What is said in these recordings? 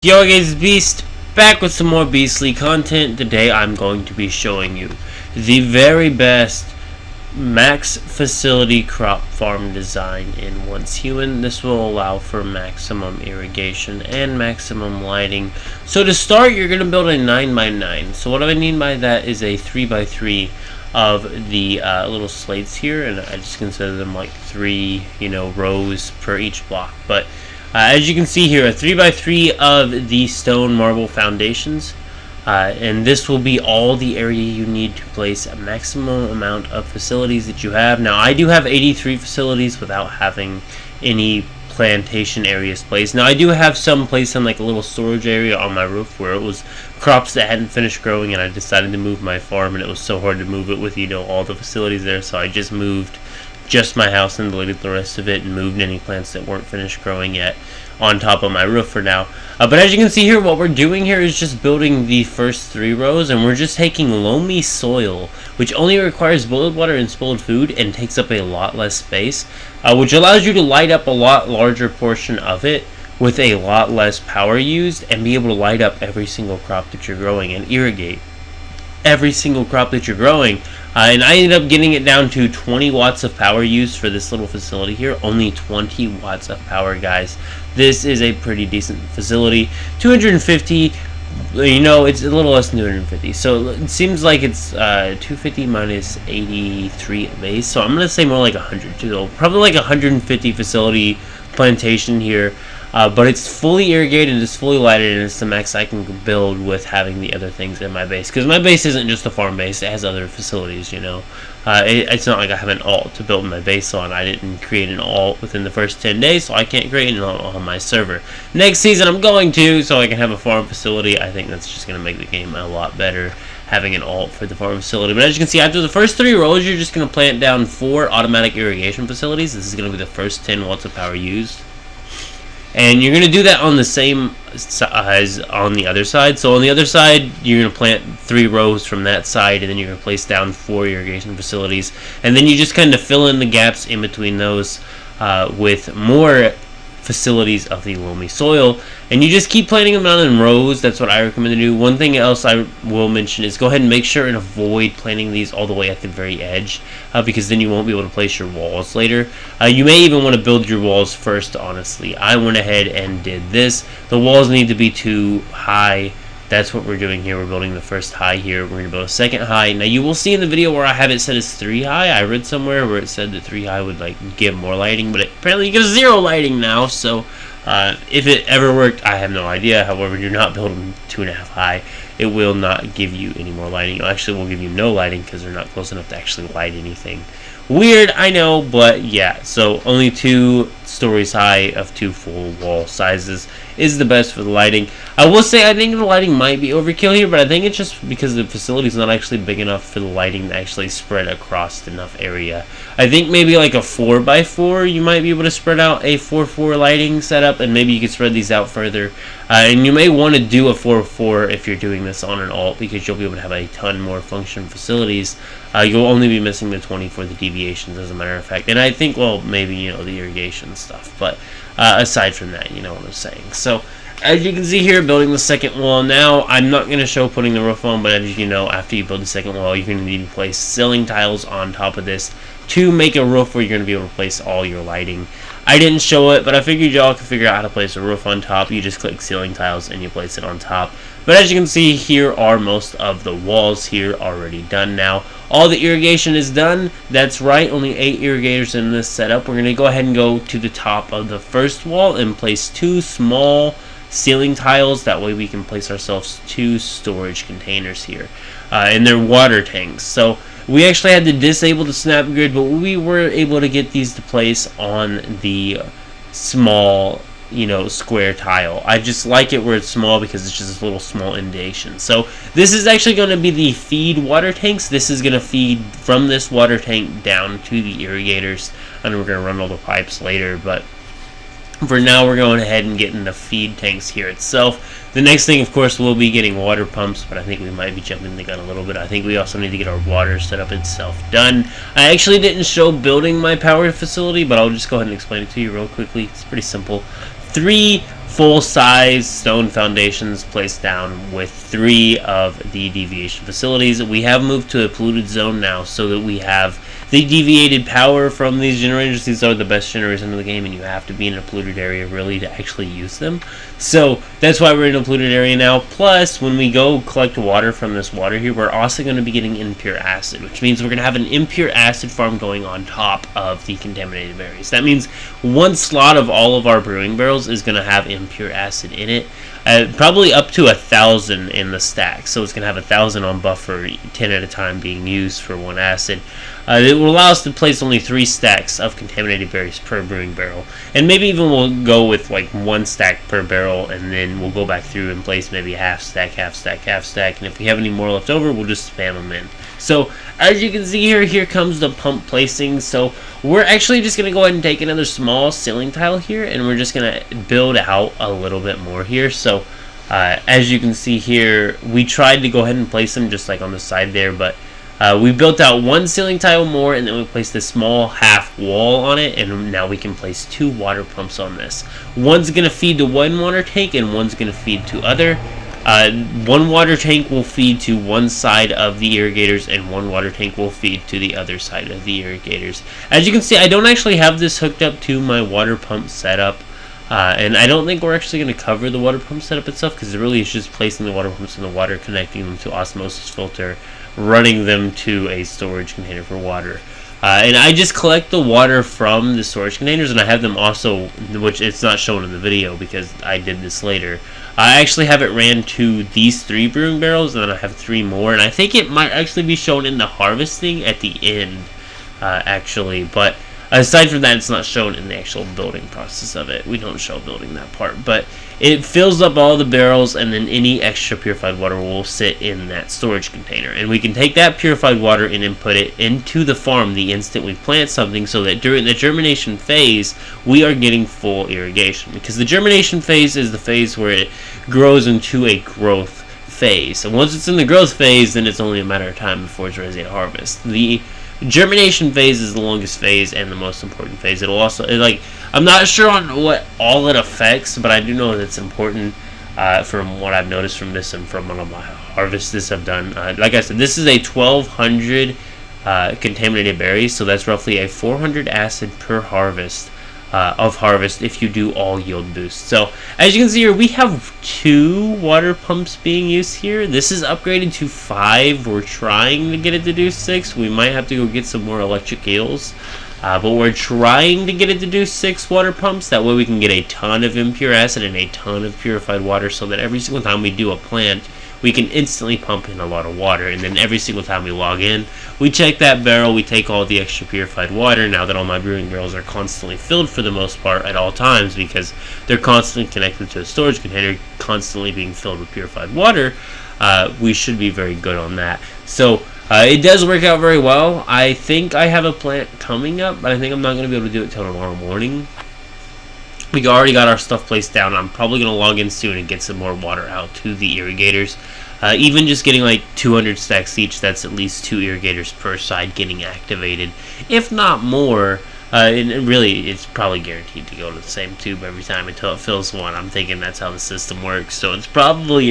Yo guys, Beast back with some more beastly content. Today I'm going to be showing you the very best max facility crop farm design in Once Human. This will allow for maximum irrigation and maximum lighting. So to start, you're going to build a 9x9. So what I mean by that is a 3x3 of the little slates here, and I just consider them like three rows per each block. But as you can see here, a 3x3 of the stone marble foundations, and this will be all the area you need to place a maximum amount of facilities that you have. Now, I do have 83 facilities without having any plantation areas placed. Now, I do have some placed on like a little storage area on my roof where it was crops that hadn't finished growing, and I decided to move my farm, and it was so hard to move it with all the facilities there, so I just moved just my house and deleted the rest of it and moved any plants that weren't finished growing yet on top of my roof for now. But as you can see here, what we're doing here is just building the first 3 rows, and we're just taking loamy soil, which only requires boiled water and spoiled food and takes up a lot less space, which allows you to light up a lot larger portion of it with a lot less power used, and be able to light up every single crop that you're growing and irrigate every single crop that you're growing. And I ended up getting it down to 20 watts of power used for this little facility here. Only 20 watts of power, guys. This is a pretty decent facility. 250, it's a little less than 250. So it seems like it's 250 minus 83 at base. So I'm going to say more like 100. So probably like 150 facility plantation here. But it's fully irrigated, it's fully lighted, and it's the max I can build with having the other things in my base. Because my base isn't just a farm base, it has other facilities, It's not like I have an alt to build my base on. I didn't create an alt within the first 10 days, so I can't create an alt on my server. Next season I'm going to, so I can have a farm facility. I think that's just going to make the game a lot better, having an alt for the farm facility. But as you can see, after the first 3 rows, you're just going to plant down 4 automatic irrigation facilities. This is going to be the first 10 watts of power used. And you're going to do that on the same as on the other side. So on the other side, you're going to plant 3 rows from that side, and then you're going to place down 4 irrigation facilities. And then you just kind of fill in the gaps in between those with more facilities of the loamy soil, and you just keep planting them down in rows. That's what I recommend to do. One thing else I will mention is go ahead and make sure and avoid planting these all the way at the very edge, because then you won't be able to place your walls later. You may even want to build your walls first. Honestly, I went ahead and did this. The walls need to be too high. That's what we're doing here. We're building the first high here. We're going to build a second high. Now, you will see in the video where I have it set as 3 high. I read somewhere where it said that 3 high would give more lighting, but apparently you get 0 lighting now. So if it ever worked, I have no idea. However, do not build them 2.5 high. It will not give you any more lighting. It actually will give you no lighting because they're not close enough to actually light anything. Weird, I know, but yeah. So only 2 stories high of 2 full wall sizes is the best for the lighting. I will say I think the lighting might be overkill here, but I think it's just because the facility is not actually big enough for the lighting to actually spread across enough area. I think maybe like a 4x4, you might be able to spread out a 4x4 lighting setup, and maybe you could spread these out further. And you may want to do a 4x4 if you're doing this on an alt, because you'll be able to have a ton more function facilities. You'll only be missing the 20 for the deviations, as a matter of fact. And I think, well, maybe, the irrigation stuff. But aside from that, you know what I'm saying. So, as you can see here, building the second wall now. I'm not going to show putting the roof on, but as you know, after you build the second wall, you're going to need to place ceiling tiles on top of this to make a roof where you're going to be able to place all your lighting. I didn't show it, but I figured y'all could figure out how to place a roof on top. You just click ceiling tiles and you place it on top. But as you can see, here are most of the walls here already done now. All the irrigation is done. That's right, only 8 irrigators in this setup. We're going to go ahead and go to the top of the first wall and place 2 small ceiling tiles. That way we can place ourselves 2 storage containers here. And they're water tanks. So we actually had to disable the snap grid, but we were able to get these to place on the small square tile. I just like it where it's small because it's just a little small indentation. So this is actually going to be the feed water tanks. This is going to feed from this water tank down to the irrigators, and we're going to run all the pipes later, but for now we're going ahead and getting the feed tanks here itself. The next thing, of course, will be getting water pumps, but I think we might be jumping the gun a little bit. I think we also need to get our water setup itself done. I actually didn't show building my power facility, but I'll just go ahead and explain it to you real quickly. It's pretty simple. 3 full-size stone foundations placed down with 3 of the deviation facilities. We have moved to a polluted zone now so that we have the deviated power from these generators. These are the best generators in the game, and you have to be in a polluted area really to actually use them. So that's why we're in a polluted area now. Plus, when we go collect water from this water here, we're also going to be getting impure acid, which means we're going to have an impure acid farm going on top of the contaminated berries. That means one slot of all of our brewing barrels is going to have impure acid in it. Probably up to 1,000 in the stack, so it's going to have 1,000 on buffer, 10 at a time being used for one acid. It will allow us to place only 3 stacks of contaminated berries per brewing barrel, and maybe even we'll go with like 1 stack per barrel, and then we'll go back through and place maybe half stack, half stack, half stack, and if we have any more left over, we'll just spam them in. So as you can see here comes the pump placing. So we're actually just going to go ahead and take another small ceiling tile here, and we're just going to build out a little bit more here. So as you can see here, we tried to go ahead and place them just like on the side there, but we built out 1 ceiling tile more, and then we placed a small half wall on it, and now we can place 2 water pumps on this. One's going to feed to one water tank, and one's going to feed to other. 1 water tank will feed to one side of the irrigators, and 1 water tank will feed to the other side of the irrigators. As you can see, I don't actually have this hooked up to my water pump setup, and I don't think we're actually going to cover the water pump setup itself, because it really is just placing the water pumps in the water, connecting them to osmosis filter, running them to a storage container for water. And I just collect the water from the storage containers, and I have them also, which it's not shown in the video because I did this later. I actually have it ran to these 3 brewing barrels, and then I have 3 more, and I think it might actually be shown in the harvesting at the end, actually. But aside from that, it's not shown in the actual building process of it. We don't show building that part, but it fills up all the barrels, and then any extra purified water will sit in that storage container, and we can take that purified water and input it into the farm the instant we plant something, so that during the germination phase we are getting full irrigation, because the germination phase is the phase where it grows into a growth phase. And once it's in the growth phase, then it's only a matter of time before it's ready to harvest. The germination phase is the longest phase and the most important phase. It'll also, I'm not sure on what all it affects, but I do know that it's important from what I've noticed from this and from one of my harvests I've done. Like I said, this is a 1,200 contaminated berries, so that's roughly a 400 acid per harvest of harvest if you do all yield boost. So as you can see here, we have 2 water pumps being used here. This is upgraded to 5. We're trying to get it to do 6. We might have to go get some more electric eels, but we're trying to get it to do 6 water pumps. That way we can get a ton of impure acid and a ton of purified water, so that every single time we do a plant, we can instantly pump in a lot of water, and then every single time we log in, we check that barrel, we take all the extra purified water. Now that all my brewing barrels are constantly filled for the most part at all times, because they're constantly connected to a storage container, constantly being filled with purified water, we should be very good on that. So it does work out very well. I think I have a plant coming up, but I think I'm not going to be able to do it till tomorrow morning. We already got our stuff placed down. I'm probably going to log in soon and get some more water out to the irrigators. Even just getting like 200 stacks each, that's at least 2 irrigators per side getting activated, if not more. And really, it's probably guaranteed to go to the same tube every time until it fills one. I'm thinking that's how the system works. So it's probably,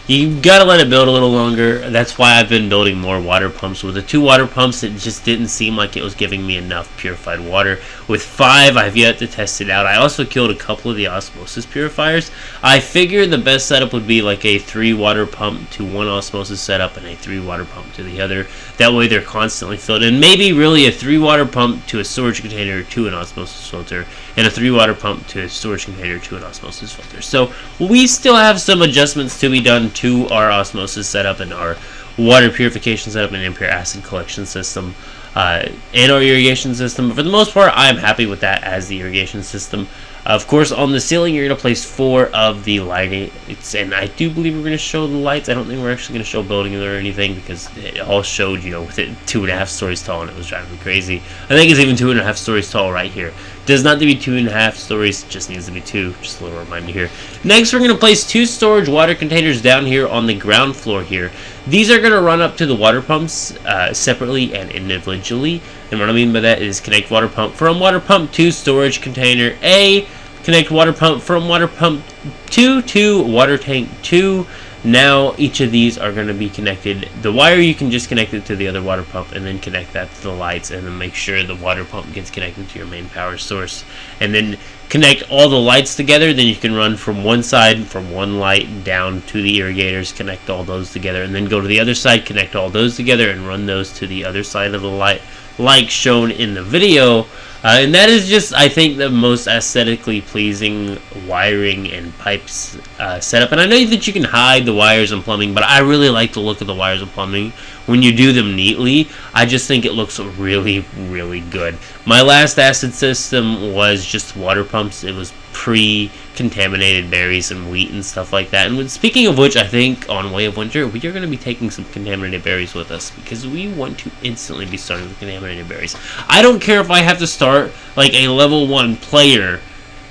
you gotta let it build a little longer. That's why I've been building more water pumps. With the 2 water pumps, it just didn't seem like it was giving me enough purified water. With 5, I've yet to test it out. I also killed a couple of the osmosis purifiers. I figured the best setup would be like a 3 water pump to 1 osmosis setup and a 3 water pump to the other. That way they're constantly filled. And maybe really a 3 water pump to a storage container to an osmosis filter, and a 3 water pump to a storage container to an osmosis filter. So we still have some adjustments to be done to our osmosis setup and our water purification setup and impure acid collection system and our irrigation system. But for the most part, I'm happy with that as the irrigation system. Of course, on the ceiling, you're going to place 4 of the lighting, and I do believe we're going to show the lights. I don't think we're actually going to show building or anything, because it all showed, with it 2.5 stories tall, and it was driving me crazy. I think it's even 2.5 stories tall right here. Does not need to be 2.5 stories, just needs to be 2. Just a little reminder here. Next, we're going to place 2 storage water containers down here on the ground floor here. These are going to run up to the water pumps separately and individually. And what I mean by that is connect water pump from water pump to storage container A, connect water pump from water pump 2 to water tank 2. Now each of these are going to be connected. The wire, you can just connect it to the other water pump and then connect that to the lights, and then make sure the water pump gets connected to your main power source, and then connect all the lights together. Then you can run from one side, from one light down to the irrigators, connect all those together, and then go to the other side, connect all those together, and run those to the other side of the light, like shown in the video. And that is just, I think, the most aesthetically pleasing wiring and pipes setup. And I know that you can hide the wires and plumbing, but I really like the look of the wires and plumbing when you do them neatly. I just think it looks really, really good. My last acid system was just water pumps. It was pre-contaminated berries and wheat and stuff like that. And speaking of which, I think on Way of Winter, we are going to be taking some contaminated berries with us, because we want to instantly be starting with contaminated berries. I don't care if I have to start like a level 1 player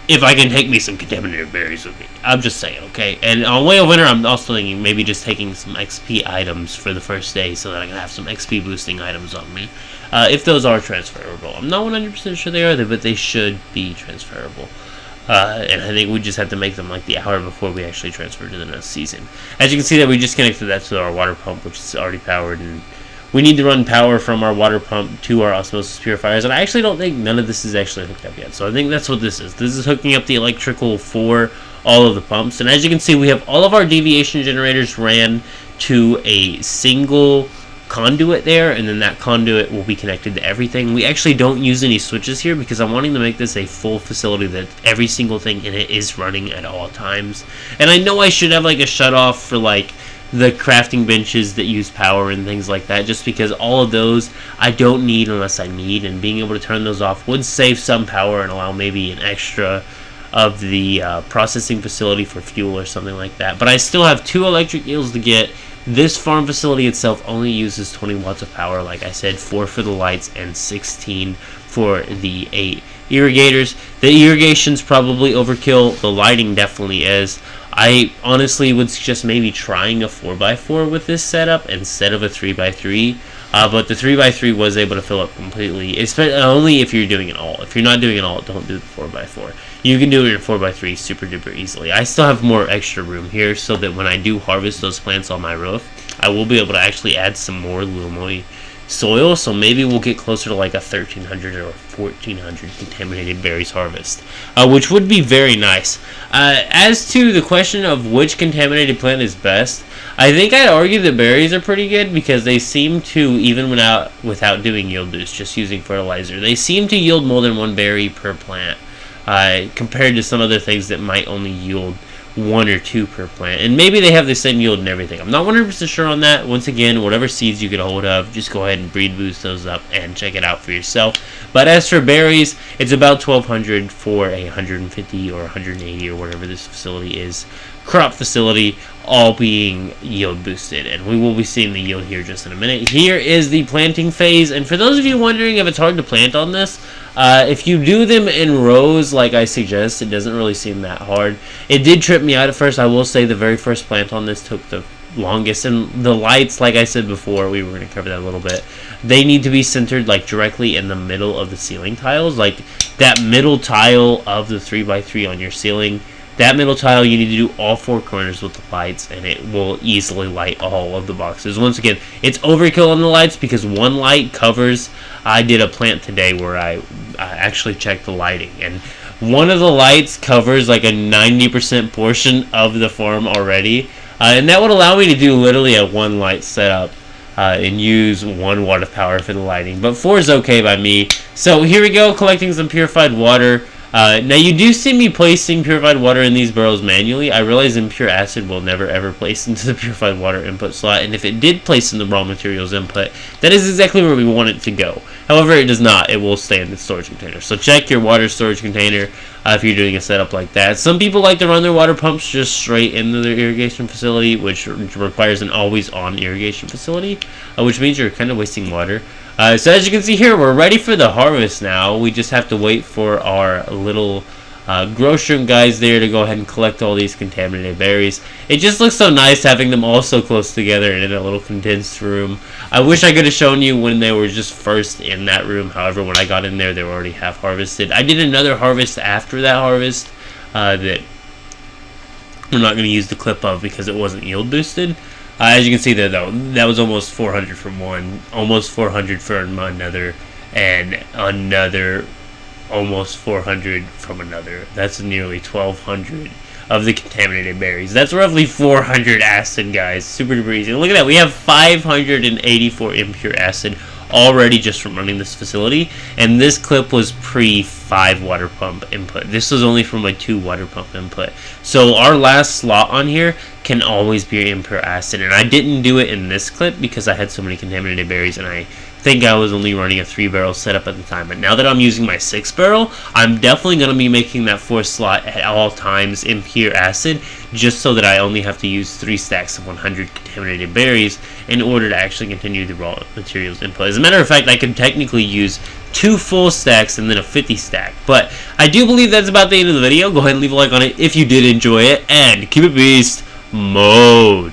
if I can take me some contaminated berries with me. I'm just saying, okay? And on Way of Winter, I'm also thinking maybe just taking some XP items for the first day so that I can have some XP boosting items on me. If those are transferable. I'm not 100% sure they are, but they should be transferable. And I think we just have to make them like the hour before we actually transfer to the next season. As you can see, that we just connected that to our water pump, which is already powered, and we need to run power from our water pump to our osmosis purifiers. And I actually don't think none of this is actually hooked up yet, so I think that's what this is. This is hooking up the electrical for all of the pumps. And as you can see, we have all of our deviation generators ran to a single conduit there, and then that conduit will be connected to everything. We actually don't use any switches here because I'm wanting to make this a full facility that every single thing in it is running at all times. And I know I should have like a shut off for like the crafting benches that use power and things like that, just because all of those I don't need unless I need, and being able to turn those off would save some power and allow maybe an extra of the processing facility for fuel or something like that. But I still have 2 electric eels to get. This farm facility itself only uses 20 watts of power, like I said, 4 for the lights and 16 for the 8 irrigators. The irrigation's probably overkill. The lighting definitely is. I honestly would suggest maybe trying a 4x4 with this setup instead of a 3x3. But the 3x3 was able to fill up completely, only if you're doing it all. If you're not doing it all, don't do the 4x4. You can do it in 4x3 super duper easily. I still have more extra room here so that when I do harvest those plants on my roof, I will be able to actually add some more Lvls soil, so maybe we'll get closer to like a 1,300 or 1,400 contaminated berries harvest, which would be very nice. As to the question of which contaminated plant is best, I think I'd argue that berries are pretty good because they seem to, even without doing yield boost, just using fertilizer, they seem to yield more than 1 berry per plant, compared to some other things that might only yield 1 or 2 per plant. And maybe they have the same yield and everything. I'm not 100% sure on that. Once again, whatever seeds you get a hold of, just go ahead and breed boost those up and check it out for yourself. But as for berries, it's about 1,200 for a 150 or 180 or whatever this facility is, crop facility, all being yield boosted, and we will be seeing the yield here just in a minute. Here is the planting phase, and for those of you wondering if it's hard to plant on this, if you do them in rows like I suggest, it doesn't really seem that hard. It did trip me out at first. I will say the very first plant on this took the longest, and the lights, like I said before, we were going to cover that a little bit, they need to be centered like directly in the middle of the ceiling tiles, like that middle tile of the 3x3 on your ceiling. That middle tile, you need to do all 4 corners with the lights, and it will easily light all of the boxes. Once again, it's overkill on the lights because 1 light covers. I did a plant today where I actually checked the lighting, and one of the lights covers like a 90% portion of the farm already, and that would allow me to do literally a 1 light setup and use 1 watt of power for the lighting. But 4 is okay by me. So here we go, collecting some purified water. Now you do see me placing purified water in these barrels manually. I realize impure acid will never ever place into the purified water input slot, and if it did place in the raw materials input, that is exactly where we want it to go. However, it does not. It will stay in the storage container. So check your water storage container if you're doing a setup like that. Some people like to run their water pumps just straight into their irrigation facility, which requires an always on irrigation facility, which means you're kind of wasting water. So as you can see here, we're ready for the harvest now. We just have to wait for our little grocery guys there to go ahead and collect all these contaminated berries. It just looks so nice having them all so close together and in a little condensed room. I wish I could have shown you when they were just first in that room. However, when I got in there, they were already half harvested. I did another harvest after that harvest that we're not going to use the clip of because it wasn't yield boosted. As you can see there, though, that was almost 400 from one, almost 400 from another, and another almost 400 from another. That's nearly 1,200 of the contaminated berries. That's roughly 400 acid, guys. Super duper easy. Look at that. We have 584 impure acid already just from running this facility, and this clip was pre 5 water pump input. This was only from my 2 water pump input. So our last slot on here can always be impure acid, and I didn't do it in this clip because I had so many contaminated berries, and I think I was only running a 3-barrel setup at the time. But now that I'm using my 6-barrel, I'm definitely going to be making that 4th slot at all times impure acid, just so that I only have to use 3 stacks of 100 contaminated berries in order to actually continue the raw materials input. As a matter of fact, I could technically use 2 full stacks and then a 50 stack. But I do believe that's about the end of the video. Go ahead and leave a like on it if you did enjoy it, and keep it beast mode.